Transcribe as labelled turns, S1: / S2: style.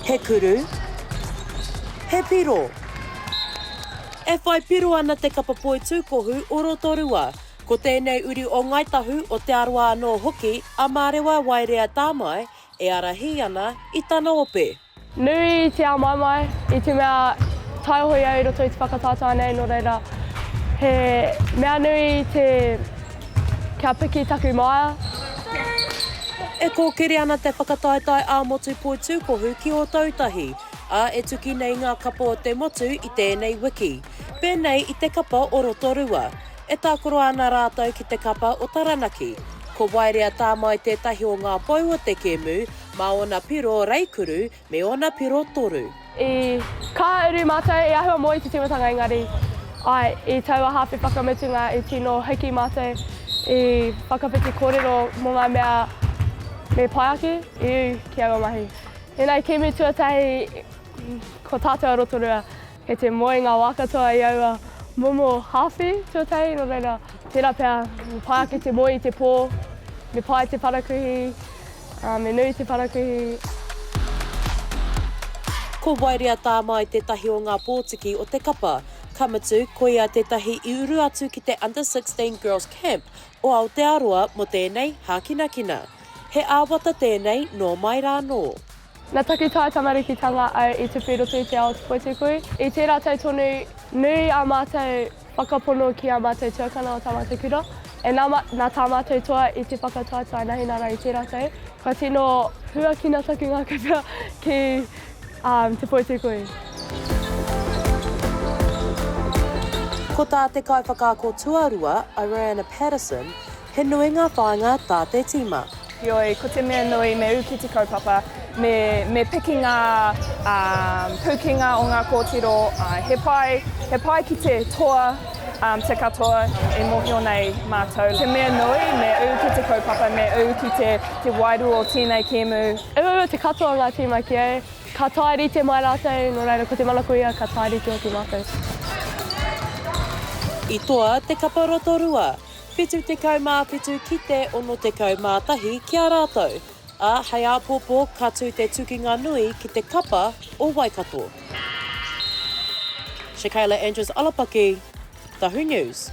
S1: he kuru, he piro. E whai piro ana te kapa poitūkohu o Rotorua, ko tēnei uri o Ngāi Tahu o te Arawa anō hoki a Marewa Waerea-Tamai e arahi ana i tana ope.
S2: Nui te ao mai i te mea taihoi au roto i te whakatata nei no reira. He mea nui te kia piki taku maia.
S1: E kōkiri ana te whakataetae-a-motu poitūkohu ki Ōtautahi, a e tuki nei ngā kapa o te motu i tēnei wiki. Pēnei i te kapa o Rotorua. E tākoro ana rātou ki te kapa o Taranaki. Ko Waerea-Tamai tētahi o ngā pau o te kēmu, ma ona piro reikuru me ona piro toru.
S2: I ka uru mātou i ahua mo i te timatanga engari. Ai, i taua hawhi whakamutunga i tino hiki mātou i whakawhiti kōrero mō ngā mea me pai ake i u ki awa mahi. Ēnei kēmu tuatahi ko tātou a Rotorua, he te moe ngā wākatoa i aua momo hawhi tuatahi, no reira, tērā pēr, me pai ake te moe i te pō, me pai te parakuhi, me nui te parakuhi.
S1: Ko Waerea-Tamai tētahi o ngā pōtiki o te kapa, kamatu ko ia tētahi i uru atu ki te Under 16 Girls Camp o Aotearoa mo tēnei hākinakina. He āwata tēnei no mai rānō.
S2: Nā taku tai tamarikitanga au i te whirotu te ao te poitūkohu. I te rātou tonu nui a mātou whakapono ki a mātou tuakana o tā mātou kura. E nā tā mātou toa i te whakataetae nahi nara i te rātou. Ka tino hua ki nā taku ngā kapa ki te poitūkohu.
S1: Ko tā te kaiwhakaako tuarua, Ariana Patterson, he nui ngā whāinga tā te tima.
S3: Heoi, ko te mea nui me u ki te kaupapa, me piki ngā pukinga o ngā kōtiro, he pai ki te toa, te katoa e mohio nei mātou. Te mea nui me u ki te kaupapa, me u ki te wairu o tēnei kēmu.
S2: E ua te katoa ngā tīma ki au, ka tairi te mai rātou, no reira ko te manakuia, ka tairi te o ki mātou.
S1: I toa te kapa Rotorua, whitu te kaumāwhitu ki te ono te kaumātahi ki a rātou. A hei āpōpō ka tū te tukinga nui ki te kapa o Waikato. Shakayla Andrews-Alapaki, Tahu News.